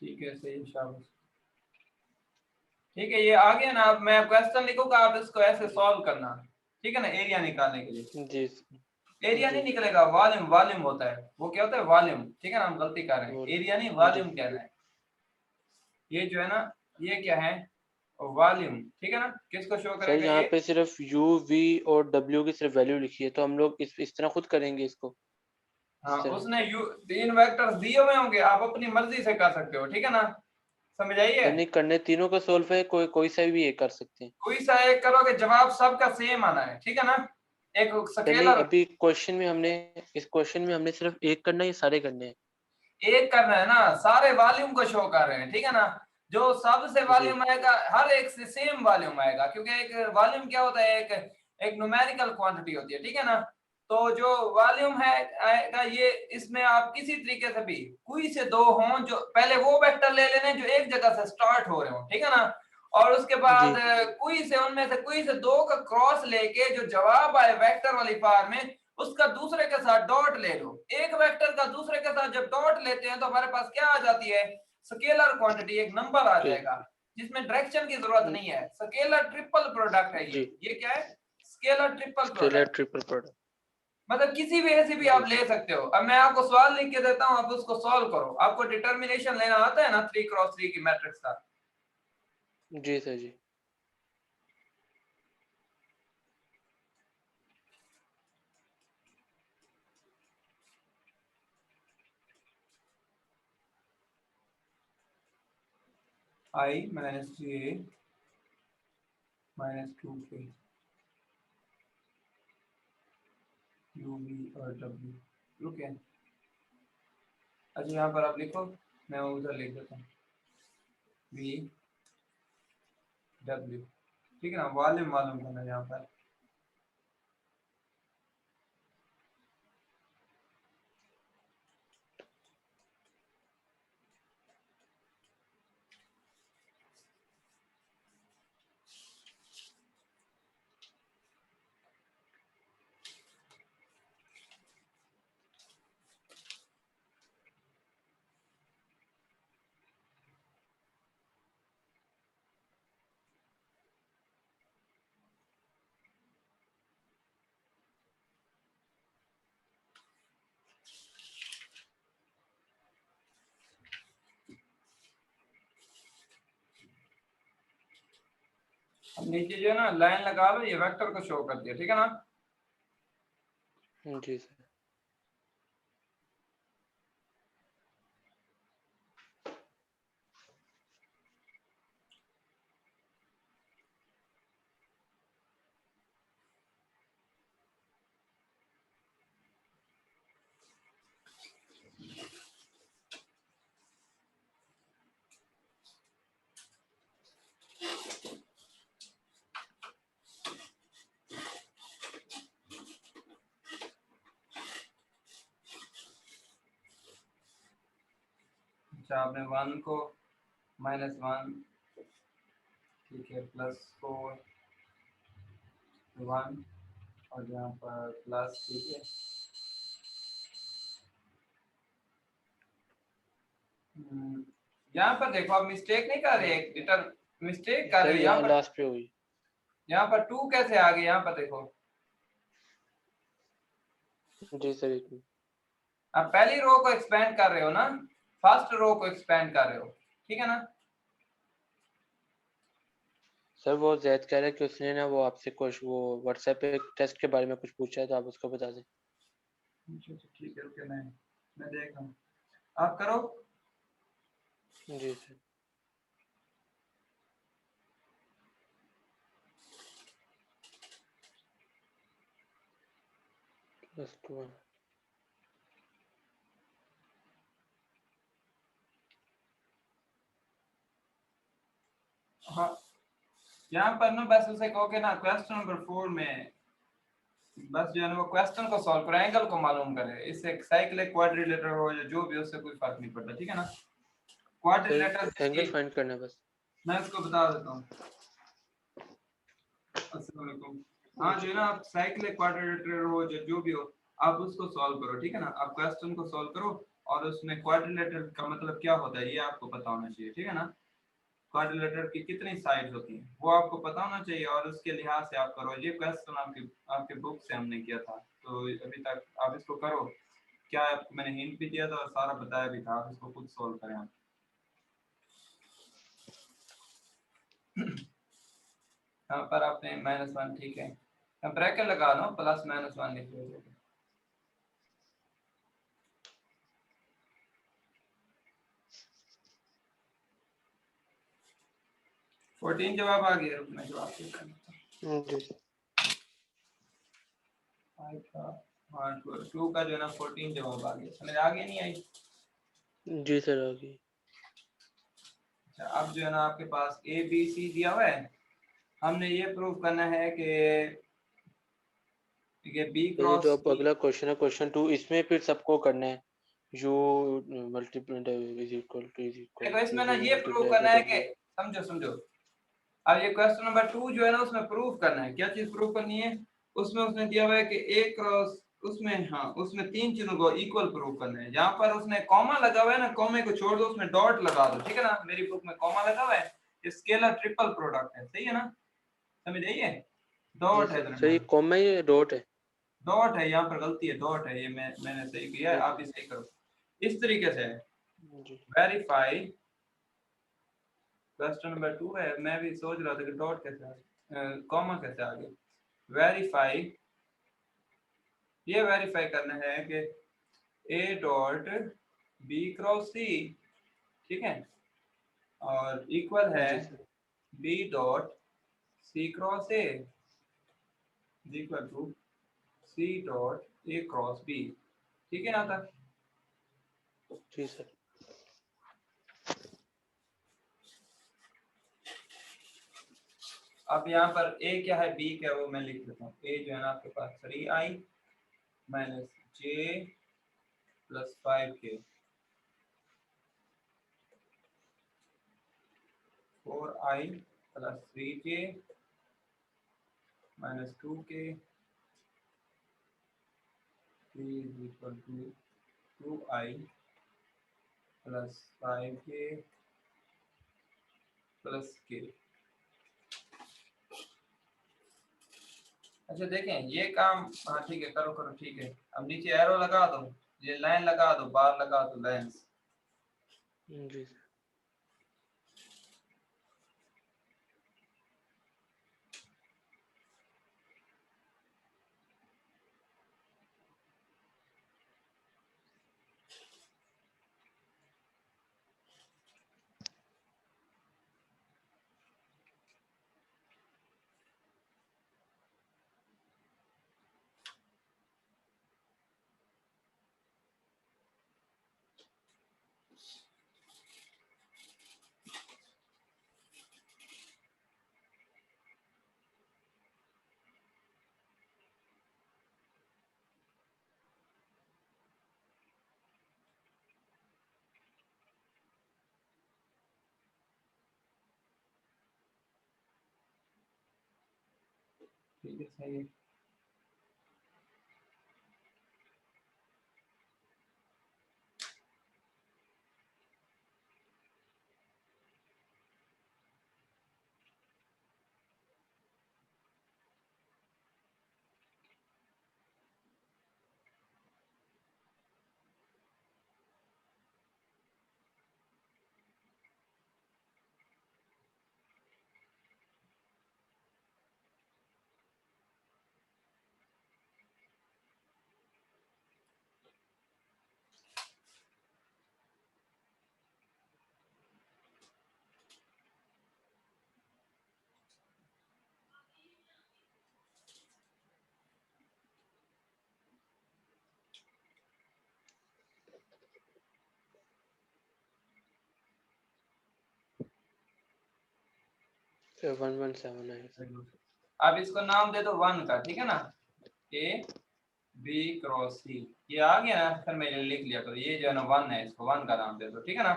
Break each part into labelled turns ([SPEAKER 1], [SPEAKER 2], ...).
[SPEAKER 1] ठीक है, सही, शाबाश। ठीक है, ये आ गया ना। अब मैं क्वेश्चन लिखूंगा, आप इसको ऐसे सॉल्व करना, ठीक है ना, एरिया निकालने के लिए।
[SPEAKER 2] जी
[SPEAKER 1] एरिया
[SPEAKER 2] जी
[SPEAKER 1] नहीं निकलेगा, वॉल्यूम, वॉल्यूम होता है वो, क्या होता है, वॉल्यूम, ठीक है ना, हम गलती कर रहे हैं, एरिया नहीं
[SPEAKER 2] जी
[SPEAKER 1] वॉल्यूम कहना है। ये जो है ना, ये क्या है, वॉल्यूम, ठीक है ना। किसको शो
[SPEAKER 2] सर,
[SPEAKER 1] करेगा
[SPEAKER 2] यहाँ
[SPEAKER 1] ये?
[SPEAKER 2] पे सिर्फ u v और w की सिर्फ वैल्यू लिखी है, तो हम लोग इस तरह खुद करेंगे इसको,
[SPEAKER 1] हाँ,
[SPEAKER 2] इस तरह।
[SPEAKER 1] उसने यू 3 वेक्टर्स दिए हुए होंगे, आप अपनी मर्जी से कर सकते हो, ठीक है ना, समझ आइए।
[SPEAKER 2] सर नहीं, करने तीनों का सोल्व है, कोई सा भी एक कर सकते हैं।
[SPEAKER 1] कोई सा एक करोगे, जवाब सबका सेम आना है, ठीक है ना। एक
[SPEAKER 2] सर नहीं,
[SPEAKER 1] स्केलर,
[SPEAKER 2] अभी इस क्वेश्चन में हमने सिर्फ एक करना है या सारे करने हैं?
[SPEAKER 1] एक करना है ना, सारे वॉल्यूम को शो कर रहे हैं, ठीक है ना। जो सबसे
[SPEAKER 2] जी
[SPEAKER 1] वॉल्यूम आएगा, हर एक से सेम वॉल्यूम आएगा, क्योंकि एक वॉल्यूम क्या होता है, एक एक न्यूमेरिकल क्वांटिटी होती है, ठीक है ना। तो जो वॉल्यूम है आएगा ये, इसमें आप किसी तरीके से भी कोई से दो हों, जो पहले वो वेक्टर ले लेने जो एक जगह से स्टार्ट हो रहे हो, ठीक है ना। और उसके
[SPEAKER 2] जी
[SPEAKER 1] बाद कोई से उनमें से कोई से दो का क्रॉस लेके जो जवाब आए वेक्टर वाली फॉर्म में, उसका दूसरे के साथ डॉट ले लो। एक वेक्टर का दूसरे के साथ जब डॉट लेते हैं तो हमारे पास क्या आ जाती है, स्केलर क्वांटिटी, एक नंबर आ
[SPEAKER 2] जी
[SPEAKER 1] जाएगा, जिसमें डायरेक्शन की जरूरत नहीं है। स्केलर ट्रिपल प्रोडक्ट है
[SPEAKER 2] जी
[SPEAKER 1] ये क्या है, scalar triple
[SPEAKER 2] scalar
[SPEAKER 1] product.
[SPEAKER 2] Triple product.
[SPEAKER 1] मतलब किसी भी ऐसे भी
[SPEAKER 2] जी
[SPEAKER 1] आप ले सकते हो। अब मैं आपको सवाल लिख के देता हूं, आप उसको सॉल्व करो। आपको डिटर्मिनेशन लेना आता है ना 3x3 की मैट्रिक्स का?
[SPEAKER 2] जी सर जी।
[SPEAKER 1] I minus 3a minus 2k u v और w, ओके। अच्छा, यहाँ पर आप लिखो, मैं उधर लिख देता हूँ, v w, ठीक है ना। वॉल्यूम मालूम करना यहाँ पर। अब नीचे जो है ना लाइन लगा लो, ये वेक्टर को शो कर दिया, ठीक है ना।
[SPEAKER 2] जी सर।
[SPEAKER 1] अच्छा, आपने 1 को -1, ठीक है, +4 1, और यहाँ पर प्लस, ठीक है। यहाँ पर देखो, आप मिस्टेक नहीं कर रहे, डिटर मिस्टेक कर
[SPEAKER 2] सर
[SPEAKER 1] रहे हो यहाँ
[SPEAKER 2] यहाँ
[SPEAKER 1] पर।
[SPEAKER 2] लास्ट पे हुई।
[SPEAKER 1] यहाँ पर 2 कैसे आ गई, यहाँ पर देखो।
[SPEAKER 2] जी सर एक मिनट।
[SPEAKER 1] आप पहली रो को एक्सपेंड कर रहे हो ना, फर्स्ट रो को एक्सपेंड कर रहे हो, ठीक है ना।
[SPEAKER 2] सर वो जैद कह रहा है कि उसने ना वो आपसे कुछ वो व्हाट्सएप पे टेस्ट के बारे में कुछ पूछा है, तो आप उसको बता दें।
[SPEAKER 1] अच्छा, ठीक है, ओके, मैं देख रहा हूँ, आप करो।
[SPEAKER 2] जी सर। +2।
[SPEAKER 1] हाँ, यहाँ पर ना बस उसे कहो कि ना क्वेश्चन नंबर 4 में बस जो है ना वो क्वेश्चन को सॉल्व करो, एंगल को मालूम करे। इससे साइक्लिक क्वाड्रिलेटरल हो या जो भी, उससे कोई फर्क नहीं पड़ता, ठीक है ना। क्वाड्रिलेटरल
[SPEAKER 2] सर एंगल
[SPEAKER 1] जिसकी,
[SPEAKER 2] फाइंड करना है बस।
[SPEAKER 1] मैं इसको बता देता हूँ। अस्सलाम वालेकुम। हाँ, जो
[SPEAKER 2] जी
[SPEAKER 1] है ना, आप साइक्लिक क्वाड्रिलेटरल हो या जो भी हो, आप उसको सॉल्व करो, ठीक है ना। आप क्वेश्चन को सॉल्व करो, और उसमें क्वाड्रिलेटरल का मतलब क्या होता है ये आपको पता होना चाहिए, ठीक है ना। क्वाड्रिलेटरल की कितनी साइड्स होती हैं वो आपको पता होना चाहिए, और उसके लिहाज से आप करो। ये क्वेश्चन आपके बुक से हमने किया था, तो अभी तक आप इसको करो। क्या आपको मैंने हिंट भी दिया था और सारा बताया भी था, आप इसको खुद सोल्व करें आप। यहाँ पर आपने -1, ठीक है, ब्रैकेट लगा लो, +-1 लिख लो। -14 जवाब आ गया, रुकना जवाब चेक करना।
[SPEAKER 2] जी
[SPEAKER 1] हाँ 2 का जो है ना 14 जवाब आ गया, समझ आ गया नहीं आई?
[SPEAKER 2] जी सर, आ गई।
[SPEAKER 1] अच्छा, अब जो है ना आपके पास ABC दिया हुआ है, हमने ये प्रूव करना है कि ये B
[SPEAKER 2] ये
[SPEAKER 1] क्रॉस
[SPEAKER 2] जो अब अगला क्वेश्चन है, क्वेश्चन 2, इसमें फिर सबको करना है। u मल्टीप्लाई इज इक्वल
[SPEAKER 1] देखो इसमें
[SPEAKER 2] टू
[SPEAKER 1] ना
[SPEAKER 2] v
[SPEAKER 1] ये प्रूव
[SPEAKER 2] मल्टीप्लाई
[SPEAKER 1] करना
[SPEAKER 2] बाय
[SPEAKER 1] है कि,
[SPEAKER 2] w।
[SPEAKER 1] समझो, अब ये क्वेश्चन नंबर 2 जो है ना उसमें प्रूव करना है, क्या चीज प्रूव करनी है? उसमें उसने दिया हुआ है कि A क्रॉस, उसमें हाँ उसमें 3 चीजों को इक्वल प्रूव करना है। यहाँ पर उसने कॉमा लगा हुआ है ना, कॉमे को छोड़ दो, उसमें डॉट लगा दो, ठीक है ना। मेरी बुक में कॉमा लगा हुआ है, ये स्केलर ट्रिपल प्रोडक्ट है, सही है ना, समझ आइए।
[SPEAKER 2] जी
[SPEAKER 1] डॉट है
[SPEAKER 2] सर, ये
[SPEAKER 1] दरमियान,
[SPEAKER 2] कॉमा है या डॉट है?
[SPEAKER 1] डॉट है, यहाँ पर गलती है, डॉट है, ये मैंने सही किया है, आप
[SPEAKER 2] ओके।
[SPEAKER 1] ही सही करो। इस तरीके से
[SPEAKER 2] जी
[SPEAKER 1] वेरीफाई, क्वेश्चन नंबर 2 है, मैं भी सोच रहा था कि डॉट कैसे आ गया, कॉमा कैसे आ गया। वेरीफाई, ये वेरीफाई करना है कि A dot B cross C, ठीक है, और इक्वल है
[SPEAKER 2] जी sir.
[SPEAKER 1] B dot C cross A equal to C dot A cross B, ठीक है ना तक?
[SPEAKER 2] जी सर।
[SPEAKER 1] अब यहाँ पर A क्या है B क्या है वो मैं लिख देता हूँ। A जो है ना आपके पास 3i minus J plus 5k, 4i plus 3j minus 2k is equal to 2i plus 5k plus k। अच्छा देखें ये काम, हाँ ठीक है, करो करो, ठीक है। अब नीचे एरो लगा दो, ये लाइन लगा दो, बार लगा दो, लाइंस।
[SPEAKER 2] जी सर।
[SPEAKER 1] ठीक है, सही है।
[SPEAKER 2] सर 117 है सर।
[SPEAKER 1] अब इसको नाम दे दो 1 का, ठीक है ना, A B क्रॉस C, ये आ गया ना, फिर मैंने लिख लिया, तो ये जो है ना 1 है, इसको 1 का नाम दे दो, ठीक है ना।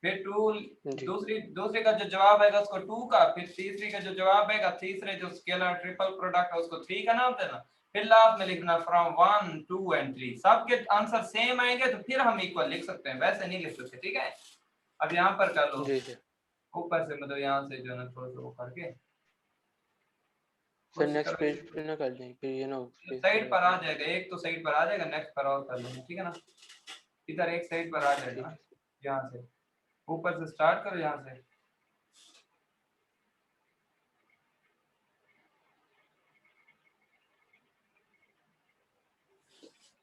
[SPEAKER 1] फिर 2,
[SPEAKER 2] जी
[SPEAKER 1] दूसरे का जो जवाब आएगा उसको 2 का, फिर तीसरे का जो जवाब आएगा, तीसरे जो स्केलर ट्रिपल प्रोडक्ट है उसको 3 का नाम देना, फिर लास्ट में लिखना फ्रॉम 1 2 एंड 3, सबके आंसर सेम आएंगे तो फिर हम इक्वल लिख सकते हैं, वैसे नहीं लिख सकते, ठीक है। अब यहाँ पर कर लो
[SPEAKER 2] जी जी
[SPEAKER 1] ऊपर से, मतलब यहाँ से जो है ना थोड़ा सा वो करके
[SPEAKER 2] सर,
[SPEAKER 1] कोशिश
[SPEAKER 2] नेक्स्ट
[SPEAKER 1] करो
[SPEAKER 2] पेज पे ना कर लें, फिर ये ना स्पेस
[SPEAKER 1] साइड
[SPEAKER 2] वगैरह
[SPEAKER 1] पर आ
[SPEAKER 2] करना।
[SPEAKER 1] जाएगा, एक तो साइड पर आ जाएगा, नेक्स्ट पर और कर लेंगे, ठीक है ना। इधर एक साइड पर आ जाएगा
[SPEAKER 2] ठीक
[SPEAKER 1] ना,
[SPEAKER 2] है।
[SPEAKER 1] यहाँ से ऊपर से स्टार्ट करो, यहाँ से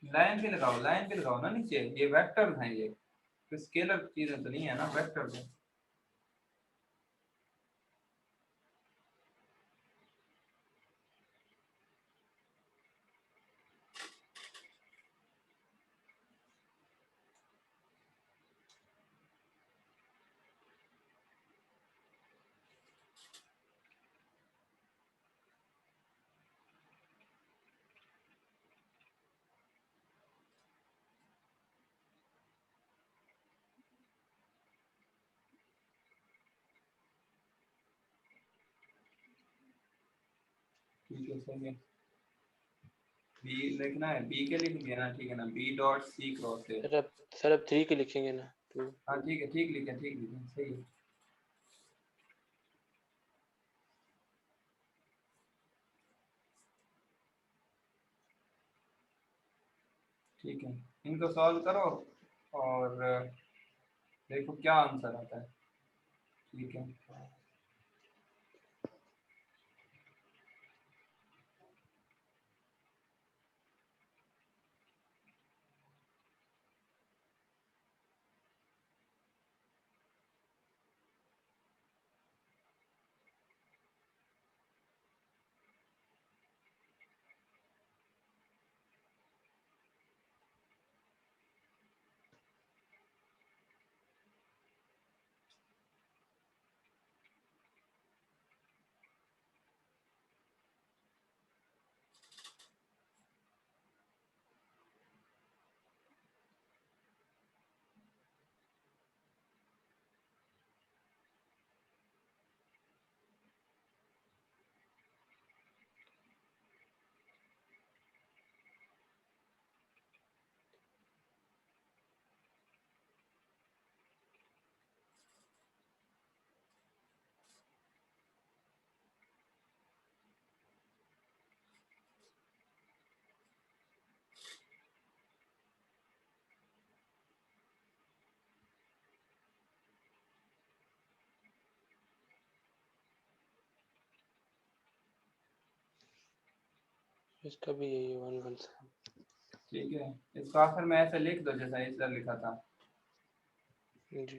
[SPEAKER 1] लाइन भी लगाओ, लाइन भी लगाओ ना नीचे, ये वेक्टर हैं, ये स्केलर चीजें तो नहीं है ना, वेक्टर है। ठीक है, सही है। बी लिखना है, बी के लिख दिया ना, ठीक है ना, बी डॉट सी क्रॉस है।
[SPEAKER 2] सर अब 3 के लिखेंगे ना, 2।
[SPEAKER 1] हाँ ठीक है, ठीक लिखे, ठीक लिखे, सही है। ठीक है, इनको सॉल्व करो और देखो क्या आंसर आता है, ठीक है।
[SPEAKER 2] इसका भी यही है 1 1 7।
[SPEAKER 1] ठीक है, इसको आखिर में ऐसे लिख दो जैसा इस तरह लिखा था।
[SPEAKER 2] जी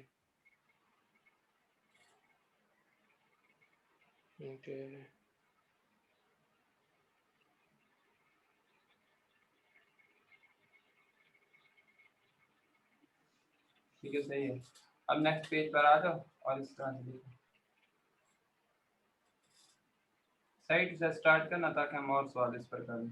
[SPEAKER 2] ओके।
[SPEAKER 1] ठीक है, सही है। अब नेक्स्ट पेज पर आ जाओ और इस तरह से लिखो, साइड से स्टार्ट करना ताकि हम और सवाल इस पर करें।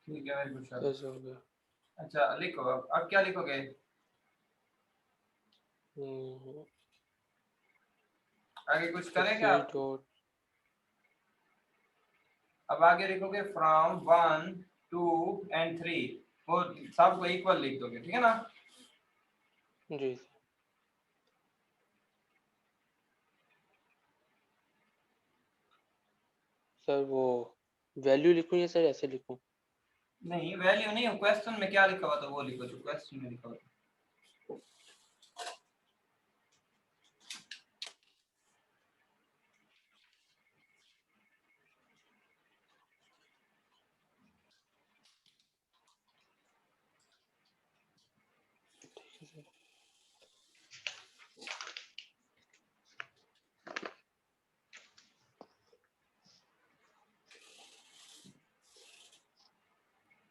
[SPEAKER 1] ठीक है, वेरी गुड सर।
[SPEAKER 2] कैसे हो गया?
[SPEAKER 1] अच्छा लिखो, अब क्या लिखोगे? आगे कुछ करेंगे
[SPEAKER 2] सी
[SPEAKER 1] आप?
[SPEAKER 2] डॉट
[SPEAKER 1] अब आगे लिखोगे फ्रॉम 1 2 एंड 3, वो सबको इक्वल लिख दोगे, ठीक है ना?
[SPEAKER 2] जी सर, वो वैल्यू लिखूं या सर ऐसे लिखूं?
[SPEAKER 1] नहीं, वैल्यू नहीं, क्वेश्चन में क्या लिखा हुआ था वो लिखो, जो क्वेश्चन में लिखा हुआ था।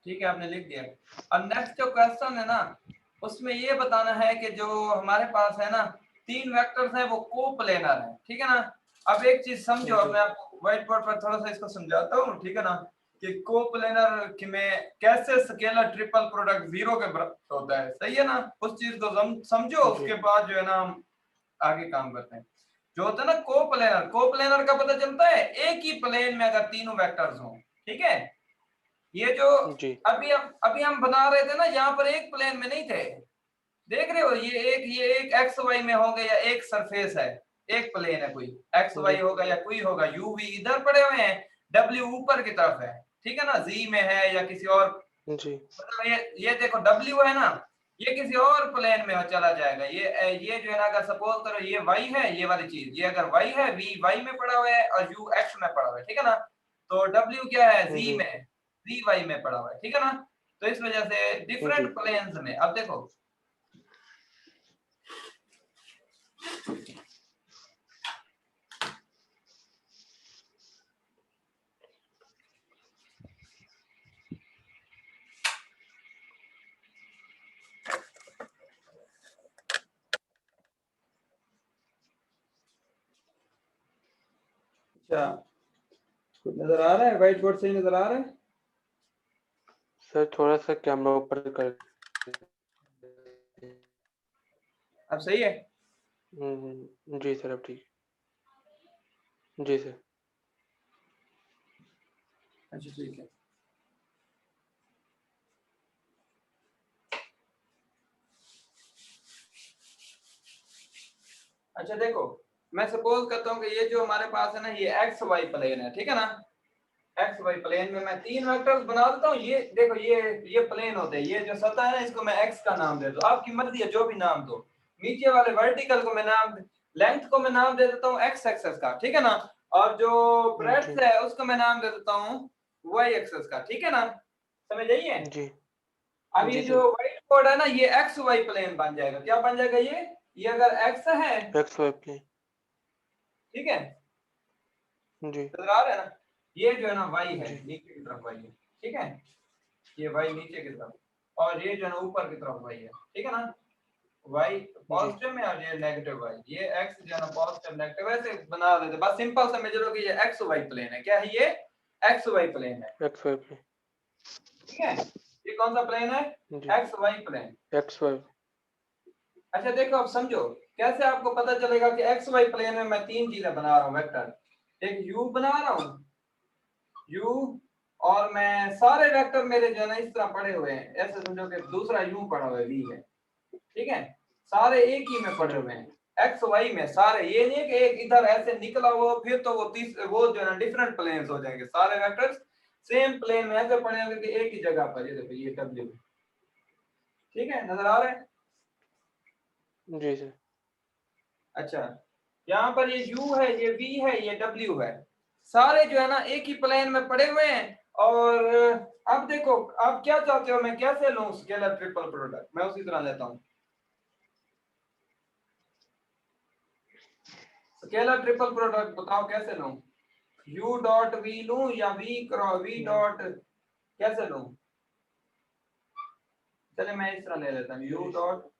[SPEAKER 1] ठीक है, आपने लिख दिया। अब नेक्स्ट जो क्वेश्चन है ना, उसमें ये बताना है कि जो हमारे पास है ना 3 वेक्टर्स हैं वो कोप्लेनर है, ठीक है ना? अब एक चीज समझो, अब
[SPEAKER 2] जी
[SPEAKER 1] मैं आपको व्हाइट बोर्ड पर थोड़ा सा इसको समझाता हूँ, ठीक है ना? कि कोप्लेनर में कैसे स्केलर ट्रिपल प्रोडक्ट 0 के बराबर होता है, सही है ना? उस चीज को समझो,
[SPEAKER 2] जी
[SPEAKER 1] उसके बाद जो है ना हम आगे काम करते हैं। जो होता है ना कोप्लेनर, कोप्लेनर का पता चलता है एक ही प्लेन में अगर तीनों वेक्टर्स हों, ठीक है? ये जो
[SPEAKER 2] जी
[SPEAKER 1] अभी हम बना रहे थे ना, यहाँ पर एक प्लेन में नहीं थे, देख रहे हो? ये एक एक्स वाई में होंगे या एक सरफेस है, एक प्लेन है, कोई एक्स वाई
[SPEAKER 2] जी
[SPEAKER 1] होगा या कोई होगा, यू वी इधर पड़े हुए हैं, डब्ल्यू ऊपर की तरफ है, ठीक है ना? जी में है या किसी और,
[SPEAKER 2] जी
[SPEAKER 1] मतलब ये देखो डब्ल्यू है ना, ये किसी और प्लेन में चला जाएगा। ये जो है ना, अगर सपोज करो ये वाई है, ये वाली चीज, ये अगर वाई है, वी वाई में पड़ा हुआ है और यू एक्स में पड़ा हुआ है, ठीक है ना? तो डब्ल्यू क्या है, जी
[SPEAKER 2] जी
[SPEAKER 1] में, जी वाई में पड़ा हुआ है, ठीक है ना? तो इस वजह से
[SPEAKER 2] जी
[SPEAKER 1] डिफरेंट प्लेन्स में, अब देखो अच्छा, कुछ नजर आ रहा है? व्हाइट बोर्ड सही नजर आ रहा है?
[SPEAKER 2] सर, थोड़ा सा कैमरा ऊपर कर।
[SPEAKER 1] अब सही है?
[SPEAKER 2] जी सर, अब ठीक। जी सर।
[SPEAKER 1] अच्छा ठीक है। अच्छा देखो, मैं सपोज करता हूँ कि ये जो हमारे पास है ना, ये एक्स वाई प्लेन है, ठीक है ना? एक्स वाई प्लेन में मैं 3 वेक्टर्स बना देता हूँ। ये देखो, ये प्लेन होते हैं, ये जो सतह है ना, इसको मैं एक्स का नाम दे दो, आपकी मर्जी है जो भी नाम दो। नीचे वाले वर्टिकल को मैं नाम, लेंथ को मैं नाम दे देता हूँ एक्स एक्सेस का, ठीक है ना? और जो
[SPEAKER 2] जी
[SPEAKER 1] ब्रेड्थ है उसको मैं नाम दे देता हूँ वाई एक्सेस का, ठीक है ना? समझ आइए?
[SPEAKER 2] जी
[SPEAKER 1] अब ये
[SPEAKER 2] जी
[SPEAKER 1] जो
[SPEAKER 2] सर।
[SPEAKER 1] व्हाइट बोर्ड है ना, ये एक्स वाई प्लेन बन जाएगा। क्या बन जाएगा? ये अगर एक्स है,
[SPEAKER 2] एक्स वाई प्लेन।
[SPEAKER 1] ठीक है,
[SPEAKER 2] जी
[SPEAKER 1] नजर आ रहा है ना? ये जो है ना वाई है,
[SPEAKER 2] जी
[SPEAKER 1] नीचे की तरफ वाई है, ठीक है? ये वाई नीचे की तरफ, और ये जो है ना ऊपर की तरफ वाई है, ठीक है ना? वाई
[SPEAKER 2] जी
[SPEAKER 1] पॉजिटिव में और ये नेगेटिव वाई, ये एक्स जो है ना पॉजिटिव नेगेटिव ऐसे बना देते, बस सिंपल समझ लो कि ये एक्स वाई प्लेन है। क्या है ये? एक्स वाई प्लेन है,
[SPEAKER 2] एक्स वाई प्लेन।
[SPEAKER 1] ठीक है? ये कौन सा प्लेन है?
[SPEAKER 2] जी
[SPEAKER 1] X Y plane.
[SPEAKER 2] X Y.
[SPEAKER 1] अच्छा देखो, अब समझो कैसे आपको पता चलेगा कि एक्स वाई प्लेन में मैं 3 चीजें बना रहा हूँ वेक्टर। एक यू बना रहा हूँ, यू, और मैं सारे वेक्टर मेरे जो है ना इस तरह पड़े हुए हैं, ऐसे समझो कि दूसरा यू पड़ा हुआ है, वी है, ठीक है? सारे एक ही में पड़े
[SPEAKER 2] जी
[SPEAKER 1] हुए हैं, एक्स वाई में सारे। ये नहीं है कि एक इधर ऐसे निकला हुआ, फिर तो वो जो है ना डिफरेंट प्लेन्स हो जाएंगे। सारे वेक्टर्स सेम प्लेन में ऐसे पड़े होंगे कि एक ही जगह पर। ये देखो, ये डब्ल्यू, ठीक है, नजर आ रहा है?
[SPEAKER 2] जी सर।
[SPEAKER 1] अच्छा, यहाँ पर ये u है, ये v है, ये w है, सारे जो है ना एक ही प्लेन में पड़े हुए हैं। और अब देखो, आप क्या चाहते हो मैं कैसे लूं स्केलर ट्रिपल प्रोडक्ट? मैं उसी तरह लेता हूं। स्केलर ट्रिपल प्रोडक्ट बताओ कैसे लूं? u डॉट v लूं या v क्रॉस v डॉट, कैसे लूं? चले मैं इस तरह ले लेता हूं, u dot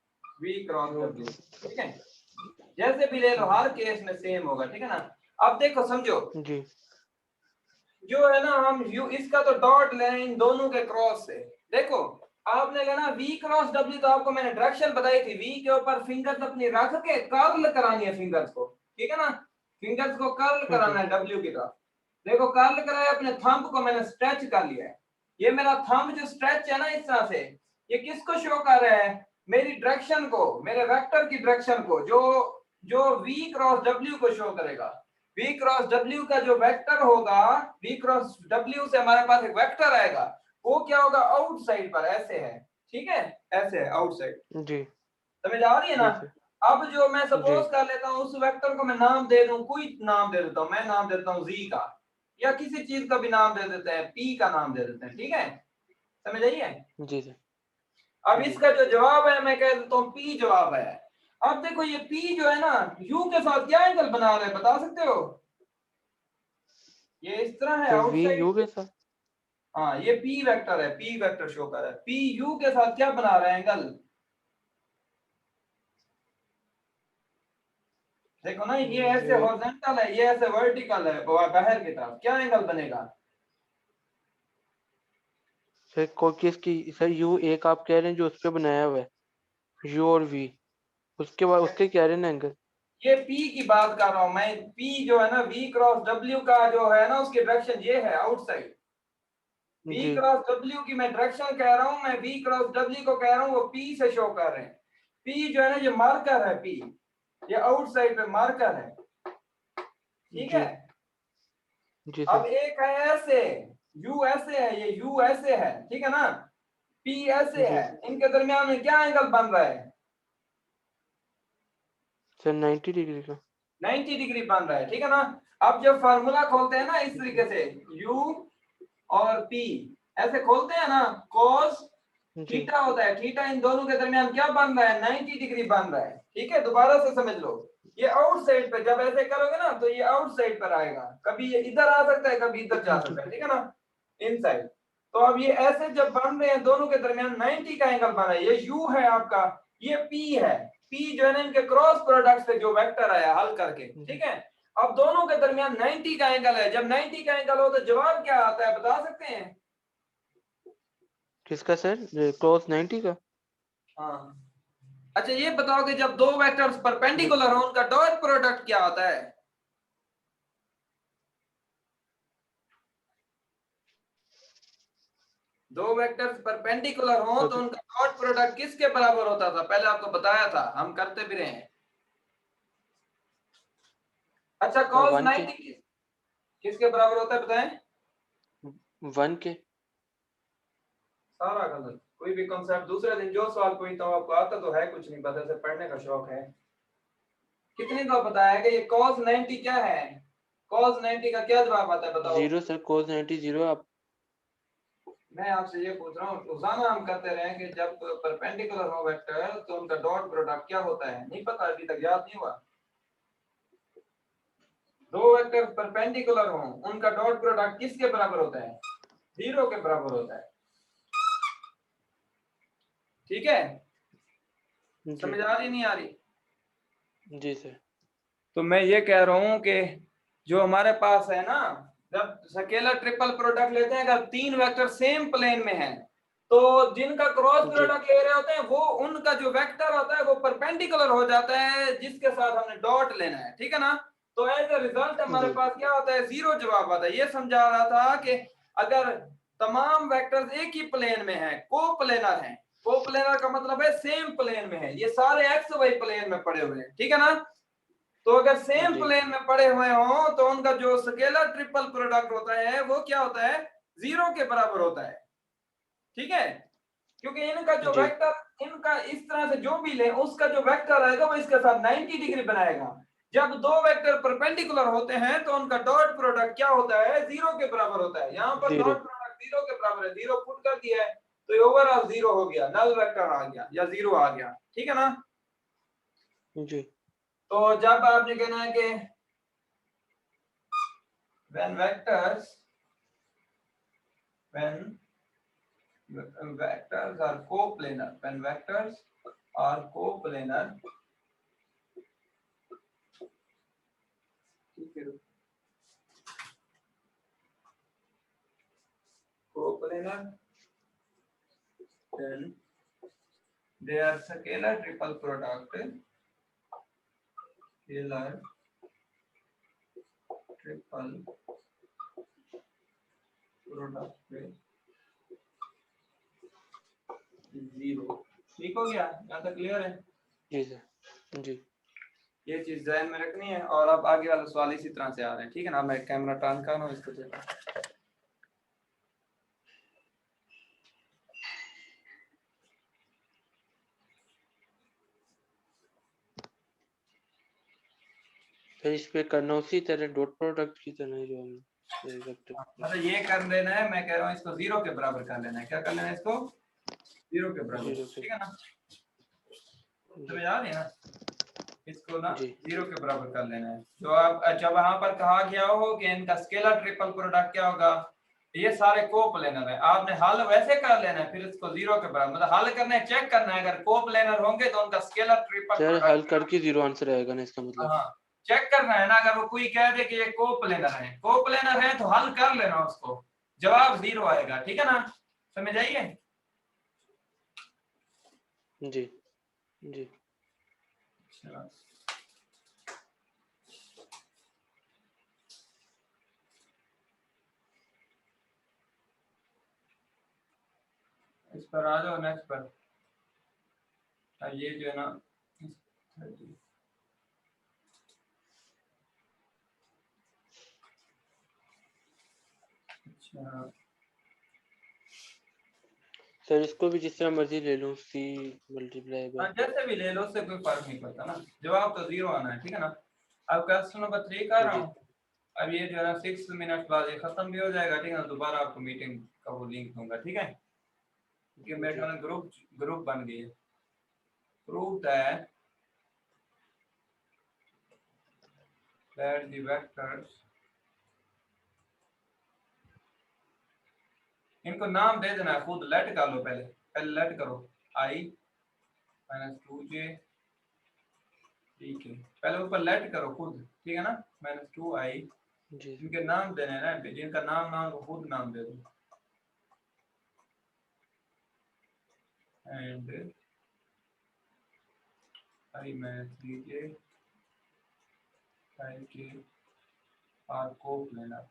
[SPEAKER 1] v cross
[SPEAKER 2] you
[SPEAKER 1] w, ठीक है? जैसे भी ले लो, हर केस में सेम होगा, ठीक है ना? अब देखो समझो,
[SPEAKER 2] जी
[SPEAKER 1] जो है ना हम यू इसका तो डॉट लें इन दोनों के क्रॉस से। देखो आपने लेना v क्रॉस w, तो आपको मैंने डायरेक्शन बताई थी, v के ऊपर फिंगर्स अपनी रख के कर्ल करानी है फिंगर्स को, ठीक है ना, फिंगर्स को कर्ल कराना है w की तरफ। देखो कर्ल कराया, अपने थंब को मैंने स्ट्रेच कर लिया है। ये मेरा थंब जो स्ट्रेच है ना इस तरह से, ये किसको शो कर रहा है, मेरी डायरेक्शन को, मेरे वेक्टर की डायरेक्शन को, जो जो v क्रॉस w को शो करेगा। v क्रॉस w का जो वेक्टर होगा, v क्रॉस w से हमारे पास एक वेक्टर आएगा, वो क्या होगा, आउटसाइड पर ऐसे है, ठीक है, ऐसे है आउटसाइड।
[SPEAKER 2] जी
[SPEAKER 1] समझ आ रही है ना।
[SPEAKER 2] जी सर
[SPEAKER 1] अब जो मैं
[SPEAKER 2] जी
[SPEAKER 1] सपोज कर लेता हूँ उस वेक्टर को मैं नाम दे दूं, कोई नाम दे देता हूँ, मैं नाम देता हूँ z का, या किसी चीज का भी नाम दे देते हैं, p का नाम दे देते हैं, ठीक है, समझ आई है।
[SPEAKER 2] जी सर
[SPEAKER 1] अब
[SPEAKER 2] जी
[SPEAKER 1] इसका जो जवाब है मैं कह देता हूँ p जवाब है। अब देखो ये p जो है ना u के साथ क्या एंगल बना रहा है, बता सकते हो। ये इस तरह है
[SPEAKER 2] सर वी
[SPEAKER 1] आउटसाइड।
[SPEAKER 2] यू के साथ
[SPEAKER 1] हाँ ये p वेक्टर है, p वेक्टर शो कर रहा है, p u के साथ क्या बना रहा है एंगल। देखो ना ये ऐसे
[SPEAKER 2] ये
[SPEAKER 1] हॉरिजॉन्टल है, ये ऐसे वर्टिकल है, बाहर की तरफ क्या एंगल बनेगा।
[SPEAKER 2] सर को किसकी सर यू एक आप कह रहे हैं जो उस पे बनाया हुआ है यू और वी, उसके बाद उसके क्या रहे हैं एंगल।
[SPEAKER 1] ये p की बात कर रहा हूं मैं, p जो है ना v क्रॉस w का जो है ना उसकी डायरेक्शन ये है आउटसाइड। v
[SPEAKER 2] जी
[SPEAKER 1] क्रॉस w की मैं डायरेक्शन कह रहा हूं, मैं v क्रॉस w को कह रहा हूं, वो p से शो कर रहे हैं। p जो है ना ये मार्कर है, p ये आउटसाइड पे मार्कर है, ठीक
[SPEAKER 2] जी
[SPEAKER 1] है।
[SPEAKER 2] जी
[SPEAKER 1] अब
[SPEAKER 2] सर
[SPEAKER 1] एक है ऐसे, u ऐसे है, ये u ऐसे है, ठीक है ना, p ऐसे
[SPEAKER 2] जी
[SPEAKER 1] है, इनके दरमियान में क्या एंगल बन रहा है,
[SPEAKER 2] सर 90 डिग्री का
[SPEAKER 1] 90 डिग्री बन रहा है, ठीक है ना। अब जब फार्मूला खोलते हैं ना इस तरीके से, u और p ऐसे खोलते हैं ना, cos
[SPEAKER 2] जी
[SPEAKER 1] थीटा होता है, थीटा इन दोनों के दरमियान क्या बन रहा है, 90 डिग्री बन रहा है, ठीक है। दोबारा से समझ लो, ये आउटसाइड पे जब ऐसे करोगे ना तो ये आउटसाइड पर आएगा, कभी ये इधर आ सकता है, कभी इधर जा सकता है, ठीक है ना, इनसाइड। तो अब ये ऐसे जब बन रहे हैं दोनों के दरमियान 90 का एंगल बना है, ये u है आपका, ये p है, p जो है ना इनके क्रॉस प्रोडक्ट से जो वेक्टर आया हल करके, ठीक है। अब दोनों के दरमियान 90 का एंगल है, जब 90 का एंगल हो तो जवाब क्या आता है, बता सकते हैं।
[SPEAKER 2] किसका सर क्रॉस 90 का।
[SPEAKER 1] हाँ अच्छा ये बताओ कि जब दो वेक्टर्स परपेंडिकुलर हो उनका डॉट प्रोडक्ट क्या होता है। दो वेक्टर्स परपेंडिकुलर हो तो
[SPEAKER 2] अगर
[SPEAKER 1] उनका डॉट प्रोडक्ट किसके बराबर होता था, पहले आपको बताया था, हम करते भी रहे हैं। अच्छा
[SPEAKER 2] सर
[SPEAKER 1] cos
[SPEAKER 2] 1 के
[SPEAKER 1] 90 किसके बराबर होता है बताएं।
[SPEAKER 2] 1 के
[SPEAKER 1] सारा गलत, कोई भी कॉन्सेप्ट दूसरे दिन जो सवाल पूछता हूँ आपको आता तो है कुछ नहीं पता, से पढ़ने का शौक है। कितने को पता है कि ये cos 90 क्या है, cos 90 का क्या जवाब आता है बताओ।
[SPEAKER 2] 0 सर cos 90 0 आप
[SPEAKER 1] मैं आपसे ये पूछ रहा हूँ, रोजाना हम करते रहे कि जब परपेंडिकुलर हो वेक्टर तो उनका डॉट प्रोडक्ट क्या होता है, नहीं पता, अभी तक याद नहीं हुआ। दो वेक्टर परपेंडिकुलर हो उनका डॉट प्रोडक्ट किसके बराबर होता है, 0 के बराबर होता है, ठीक है।
[SPEAKER 2] जी
[SPEAKER 1] समझ आ रही नहीं आ रही।
[SPEAKER 2] जी सर
[SPEAKER 1] तो मैं ये कह रहा हूँ कि जो हमारे पास है ना, जब स्केलर ट्रिपल प्रोडक्ट लेते हैं, अगर तीन वेक्टर सेम प्लेन में हैं तो जिनका क्रॉस
[SPEAKER 2] जी
[SPEAKER 1] प्रोडक्ट ले रहे होते हैं वो उनका जो वेक्टर होता है वो परपेंडिकुलर हो जाता है जिसके साथ हमने डॉट लेना है, ठीक है ना। तो एज ए रिजल्ट हमारे
[SPEAKER 2] जी
[SPEAKER 1] पास क्या होता है, 0 जवाब आता है। ये समझा रहा था कि अगर तमाम वेक्टर्स एक ही प्लेन में हैं, कोप्लेनर हैं, कोप्लेनर का मतलब है सेम प्लेन में है, ये सारे एक्स वाई प्लेन में पड़े हुए हैं, ठीक है ना। तो अगर सेम
[SPEAKER 2] जी
[SPEAKER 1] प्लेन में पड़े हुए हो तो उनका जो स्केलर ट्रिपल प्रोडक्ट होता है वो क्या होता है, 0 के बराबर होता है, ठीक है। क्योंकि इनका जो
[SPEAKER 2] जी
[SPEAKER 1] वेक्टर इनका इस तरह से जो भी ले उसका जो वेक्टर आएगा वो इसके साथ 90 डिग्री बनाएगा। जब दो वेक्टर परपेंडिकुलर होते हैं तो उनका डॉट प्रोडक्ट क्या होता है, 0 के बराबर होता है। यहाँ पर
[SPEAKER 2] 0
[SPEAKER 1] डॉट प्रोडक्ट 0 के बराबर है, 0 पुट कर दिया है तो ये ओवरऑल 0 हो गया, नल वेक्टर आ गया या 0 आ गया, ठीक है ना।
[SPEAKER 2] जी
[SPEAKER 1] तो जब आपने कहना है कि when vectors when vectors are coplanar, when vectors are coplanar, ठीक है, coplanar, then they are scalar triple product, scalar triple product 0। ठीक हो गया? यहाँ तक क्लियर है?
[SPEAKER 2] जी सर जी।
[SPEAKER 1] ये चीज ध्यान में रखनी है। और अब आगे वाला सवाल इसी तरह से आ रहा है, ठीक है ना? मैं कैमरा टर्न कर रहा हूँ इसको देखो।
[SPEAKER 2] फिर इस पे करना उसी तरह डॉट प्रोडक्ट की तरह जो हम
[SPEAKER 1] मतलब ये कर लेना है, मैं कह रहा हूँ इसको 0 के बराबर कर लेना है। क्या कर लेना है इसको? 0 के बराबर, ठीक है ना? समझ आ रही है ना? इसको ना 0 के बराबर कर लेना है। जो आप जब वहां पर कहा गया हो कि इनका स्केलर ट्रिपल प्रोडक्ट क्या होगा, ये सारे कोप्लेनर है, आपने हल वैसे कर लेना है, फिर इसको 0 के बराबर, मतलब हल करना है, चेक करना है, अगर कोप्लेनर होंगे तो उनका स्केलर ट्रिपल प्रोडक्ट
[SPEAKER 2] हल करके 0 आंसर आएगा ना, इसका मतलब।
[SPEAKER 1] हाँ, चेक करना है ना। अगर वो कोई कह दे कि ये कोप्लेनर है तो हल कर लेना उसको, जवाब 0 आएगा, ठीक है ना? समझ आइए?
[SPEAKER 2] जी जी।
[SPEAKER 1] अच्छा, इस पर आ जाओ, नेक्स्ट पर। ये जो है ना, अच्छा
[SPEAKER 2] सर इसको भी जिस तरह मर्जी ले लूं, c मल्टीप्लाई बाय,
[SPEAKER 1] जैसे भी ले लो, उससे कोई फर्क नहीं पड़ता ना, जवाब तो 0 आना है, ठीक है ना? अब क्वेश्चन नंबर 3 कर रहा हूँ। अब ये जो है ना 6 मिनट बाद ये खत्म भी हो जाएगा, ठीक है ना? दोबारा आपको मीटिंग का वो लिंक दूंगा, ठीक है? क्योंकि मेरे ख्याल में ग्रुप बन गई है। प्रूव that the vectors, इनको नाम दे देना है, खुद लेट कर लो, पहले लेट करो i - 2j, ठीक है? पहले ऊपर लेट करो खुद, ठीक है ना? -2i, इनके नाम देने ना, जिनका नाम को खुद नाम दे दो। एंड i - 3j i के आर कोप्लेनर।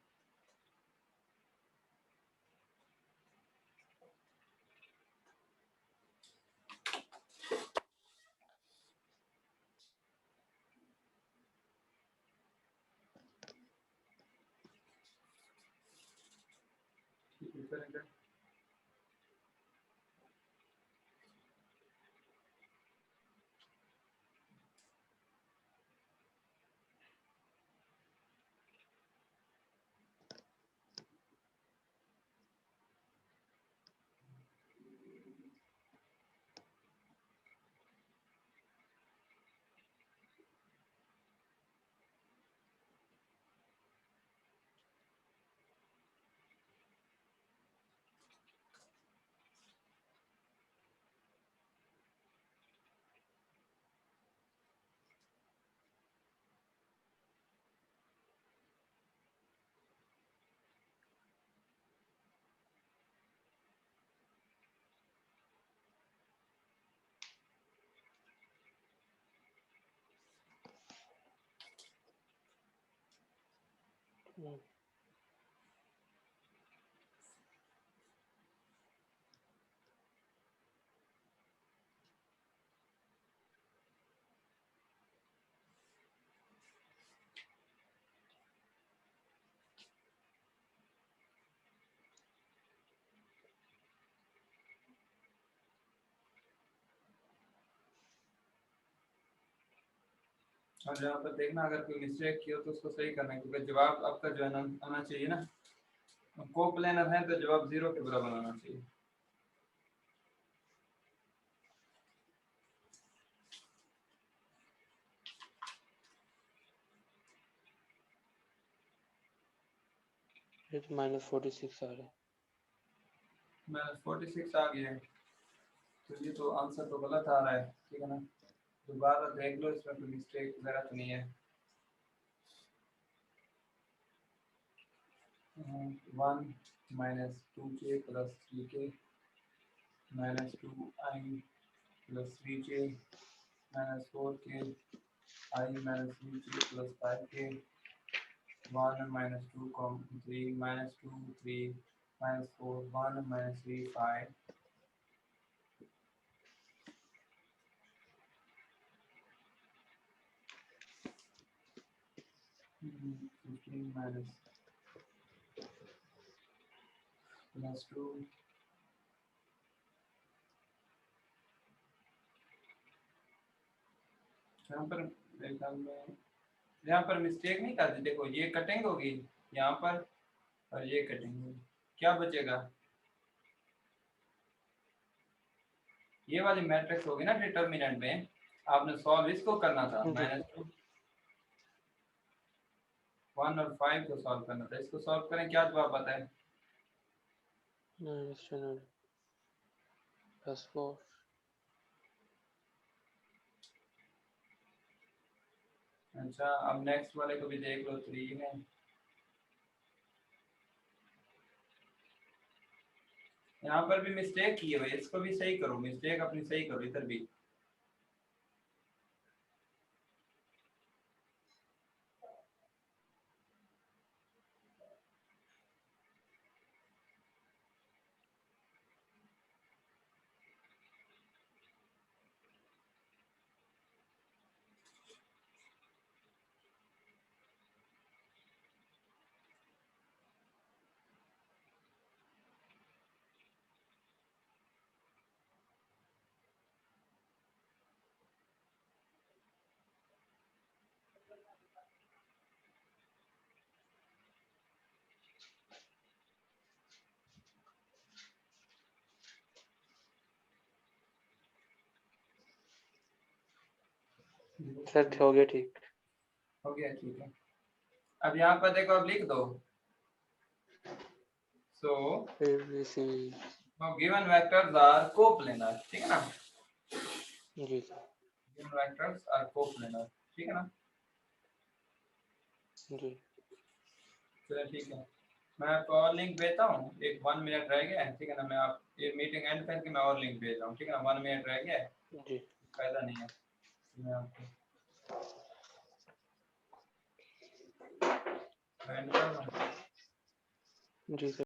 [SPEAKER 1] और यहाँ पर देखना, अगर कोई मिस्टेक की हो तो उसको सही करना है, क्योंकि जवाब आपका जो है ना आना चाहिए ना, कोप्लेनर है तो जवाब 0 के बराबर आना चाहिए।
[SPEAKER 2] ये तो -46 आ रहा है।
[SPEAKER 1] -46 आ गया है, तो ये तो आंसर तो गलत आ रहा है, ठीक है ना? दोबारा देख लो, इसमें कोई मिस्टेक वगैरह तो नहीं है। 1 minus 2j plus 3k minus 2i plus 3j minus 4k I minus 3j plus 5k 1 minus 2 3 minus 2 3 minus 4 1 minus 3 5 15 minus plus 2 यहाँ पर मेरे ख्याल में यहाँ पर मिस्टेक नहीं कर दी। देखो ये कटिंग होगी यहाँ पर और ये कटिंग होगी, क्या बचेगा? ये वाली मैट्रिक्स होगी ना डिटर्मिनेंट में, आपने सॉल्व इसको करना था।
[SPEAKER 2] जी
[SPEAKER 1] -2 1 और 5 को सॉल्व करना था। इसको सॉल्व करें, क्या जवाब आता है?
[SPEAKER 2] -4
[SPEAKER 1] अच्छा, अब नेक्स्ट वाले को भी देख लो। 3 है, यहाँ पर भी मिस्टेक की है भाई, इसको भी सही करो, मिस्टेक अपनी सही करो इधर भी।
[SPEAKER 2] सर हो गया, ठीक
[SPEAKER 1] हो गया, ठीक है। अब यहाँ पर देखो, अब लिख दो। So given vectors are coplanar, ठीक है ना?
[SPEAKER 2] जी sir,
[SPEAKER 1] given vectors are coplanar, ठीक है ना?
[SPEAKER 2] जी
[SPEAKER 1] चलो ठीक है, मैं आपको और लिंक भेजता हूँ। एक 1 मिनट रह गया है, ठीक है ना? मैं आप ये मीटिंग एंड करके मैं और लिंक भेज रहा हूँ, ठीक है ना? 1 मिनट रह गया है,
[SPEAKER 2] जी
[SPEAKER 1] फायदा नहीं है। मैं आपको एंड कर रहा हूँ।
[SPEAKER 2] जी सर।